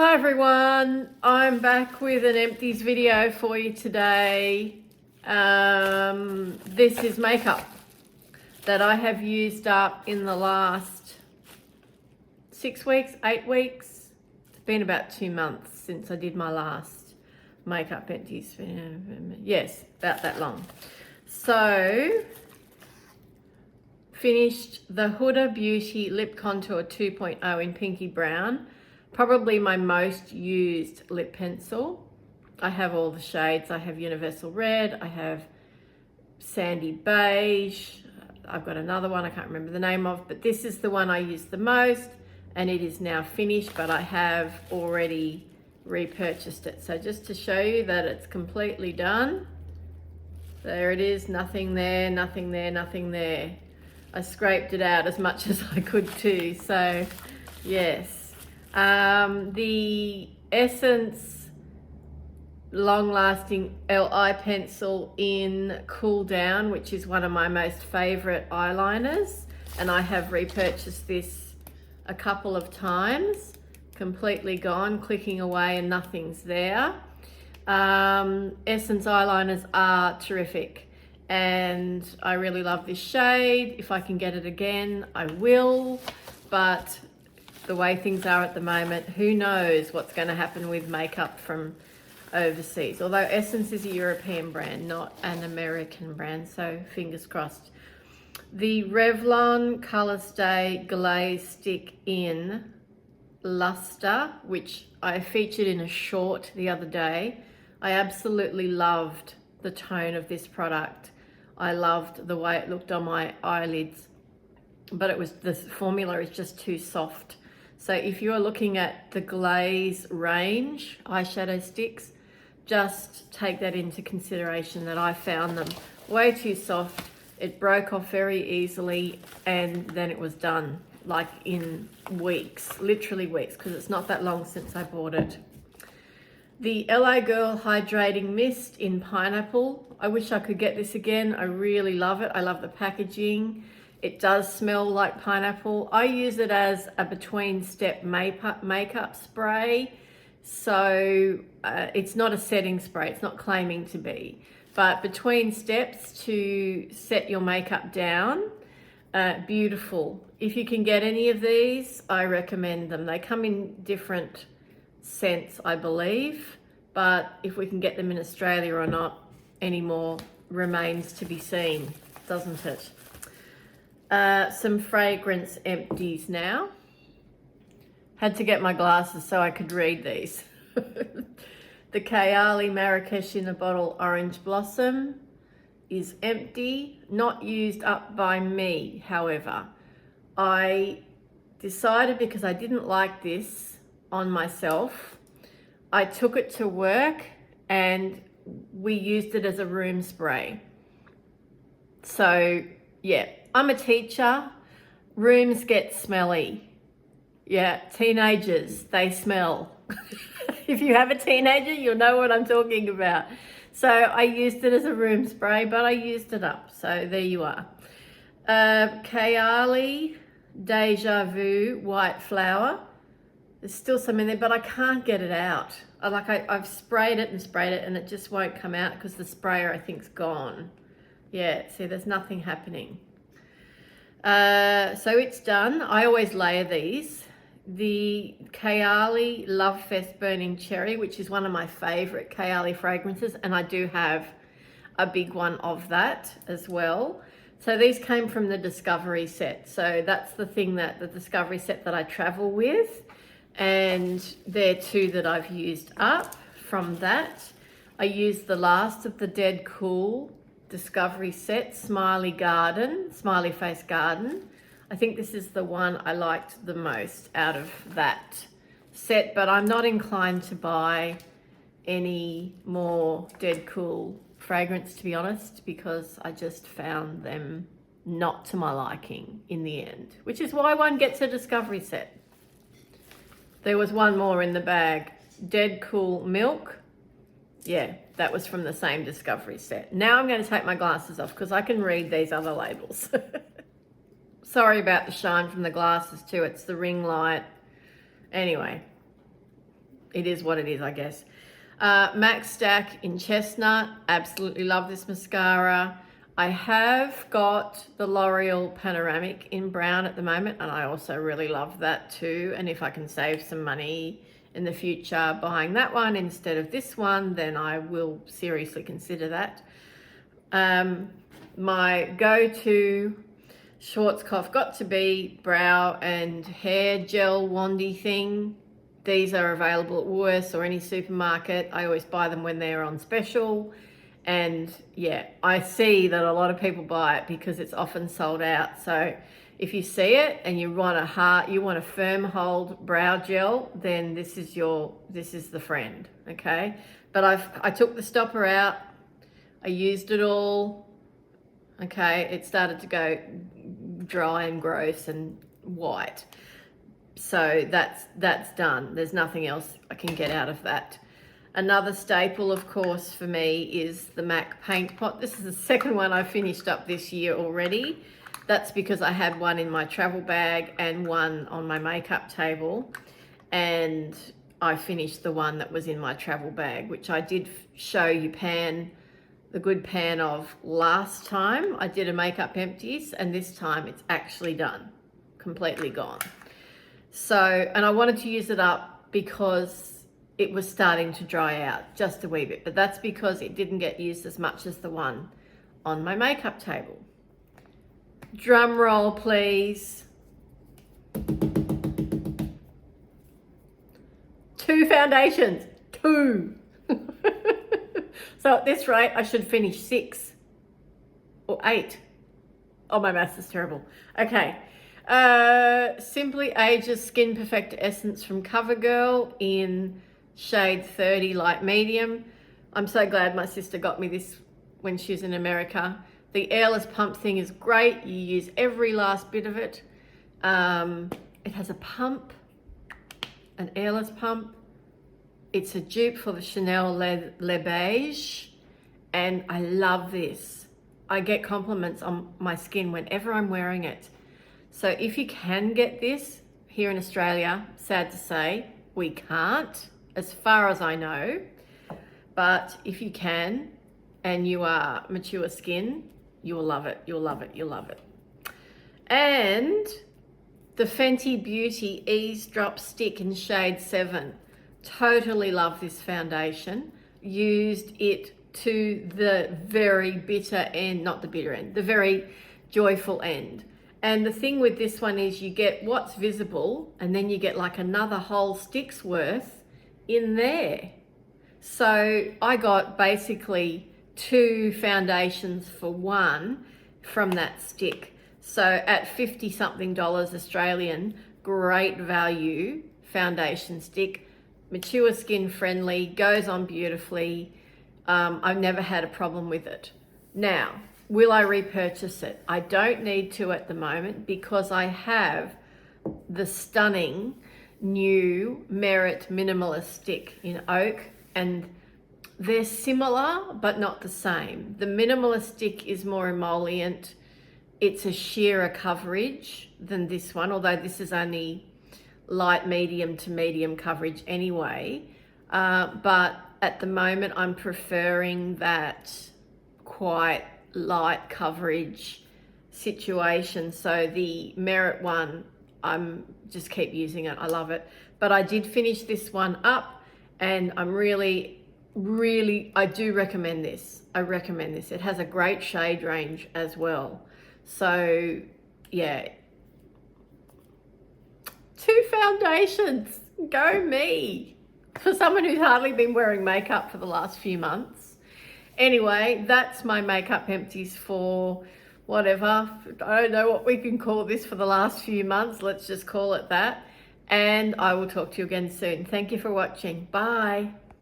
Hi everyone, I'm back with an Empties video for you today. This is makeup that I have used up in the last 6 weeks, 8 weeks. It's been about 2 months since I did my last makeup Empties. Yes, about that long. So, finished the Huda Beauty Lip Contour 2.0 in Pinky Brown. Probably my most used lip pencil. I have all the shades. I have Universal Red, I have Sandy Beige, I've got another one I can't remember the name of, but this is the one I use the most, and it is now finished, but I have already repurchased it. So just to show you that it's completely done. There it is, nothing there, nothing there, nothing there. I scraped it out as much as I could too, so yes. The Essence Long Lasting Li pencil in Cool Down, which is one of my most favorite eyeliners, and I have repurchased this a couple of times. Completely gone, clicking away and nothing's there. Essence eyeliners are terrific, and I really love this shade. If I can get it again, I will, but the way things are at the moment, who knows what's going to happen with makeup from overseas. Although Essence is a European brand, not an American brand, so fingers crossed. The Revlon Color Stay Glaze Stick in Luster, which I featured in a short the other day. I absolutely loved the tone of this product. I loved the way it looked on my eyelids, but the formula is just too soft. So if you're looking at the glaze range eyeshadow sticks, just take that into consideration, that I found them way too soft. It broke off very easily, and then it was done like in weeks, literally weeks, because it's not that long since I bought it. The LA Girl Hydrating Mist in Pineapple. I wish I could get this again. I really love it. I love the packaging. It does smell like pineapple. I use it as a between-step makeup spray. So it's not a setting spray. It's not claiming to be. But between steps to set your makeup down, beautiful. If you can get any of these, I recommend them. They come in different scents, I believe. But if we can get them in Australia or not anymore remains to be seen, doesn't it? Some fragrance empties now. Had to get my glasses so I could read these. The Kayali Marrakesh in a Bottle Orange Blossom is empty, not used up by me, however. I decided, because I didn't like this on myself, I took it to work and we used it as a room spray. So yeah, I'm a teacher. Rooms get smelly. Yeah, teenagers, they smell. If you have a teenager, you'll know what I'm talking about. So I used it as a room spray, but I used it up. So there you are. Kayali Deja Vu White Flower. There's still some in there, but I can't get it out. I've sprayed it and it just won't come out because the sprayer, I think, is gone. Yeah, see, there's nothing happening. So it's done. I always layer these. The Kayali Love Fest Burning Cherry, which is one of my favorite Kayali fragrances, and I do have a big one of that as well. So these came from the Discovery set. So that's the thing, that the Discovery set that I travel with, and they're two that I've used up from that. I used the last of the Dead Cool Discovery set, Smiley Face Garden. I think this is the one I liked the most out of that set, but I'm not inclined to buy any more Dead Cool fragrance, to be honest, because I just found them not to my liking in the end, which is why one gets a Discovery set. There was one more in the bag, Dead Cool Milk. Yeah, that was from the same Discovery set. Now I'm going to take my glasses off because I can read these other labels. Sorry about the shine from the glasses too. It's the ring light. Anyway, it is what it is, I guess. MAC Stack in Chestnut. Absolutely love this mascara. I have got the L'Oreal Panoramic in brown at the moment, and I also really love that too. And if I can save some money in the future buying that one instead of this one, then I will seriously consider that. My go-to Schwarzkopf got to be brow and hair gel wandy thing. These are available at Woolworths or any supermarket. I always buy them when they're on special. And yeah, I see that a lot of people buy it because it's often sold out. So if you see it and you want a firm hold brow gel, then this is the friend, okay? But I took the stopper out. I used it all. Okay, it started to go dry and gross and white. So that's done. There's nothing else I can get out of that. Another staple, of course, for me is the MAC paint pot. This is the second one I finished up this year already. That's because I had one in my travel bag and one on my makeup table. And I finished the one that was in my travel bag, which I did show you the good pan of last time. I did a makeup empties, and this time it's actually done, completely gone. So, and I wanted to use it up because it was starting to dry out just a wee bit, but that's because it didn't get used as much as the one on my makeup table. Drum roll, please. 2 foundations, 2. So at this rate, I should finish 6 or 8. Oh, my maths is terrible. Okay. Simply Ages Skin Perfector Essence from CoverGirl in shade 30 light medium. I'm so glad my sister got me this when she was in America. The airless pump thing is great. You use every last bit of it. It has a pump, an airless pump. It's a dupe for the Chanel Le Beige, and I love this. I get compliments on my skin whenever I'm wearing it. So if you can get this here in Australia, sad to say, we can't, as far as I know. But if you can, and you are mature skin, you will love it. You'll love it. You'll love it. And the Fenty Beauty Ease Drop Stick in shade 7. Totally love this foundation. Used it to the very bitter end, not the bitter end, the very joyful end. And the thing with this one is you get what's visible, and then you get like another whole stick's worth in there. So I got basically 2 foundations for 1 from that stick. So at 50 something Australian, great value foundation stick. Mature skin friendly, goes on beautifully. I've never had a problem with it. Now, will I repurchase it? I don't need to at the moment because I have the stunning new Merit Minimalist stick in oak, and they're similar but not the same. The Minimalist stick is more emollient. It's a sheerer coverage than this one, although this is only light medium to medium coverage anyway. But at the moment I'm preferring that quite light coverage situation. So the Merit one, I'm just keep using it. I love it. But I did finish this one up, and I'm really, I do recommend this. I recommend this. It has a great shade range as well. So yeah, 2 foundations, go me. For someone who's hardly been wearing makeup for the last few months. Anyway, that's my makeup empties for whatever. I don't know what we can call this for the last few months. Let's just call it that. And I will talk to you again soon. Thank you for watching. Bye.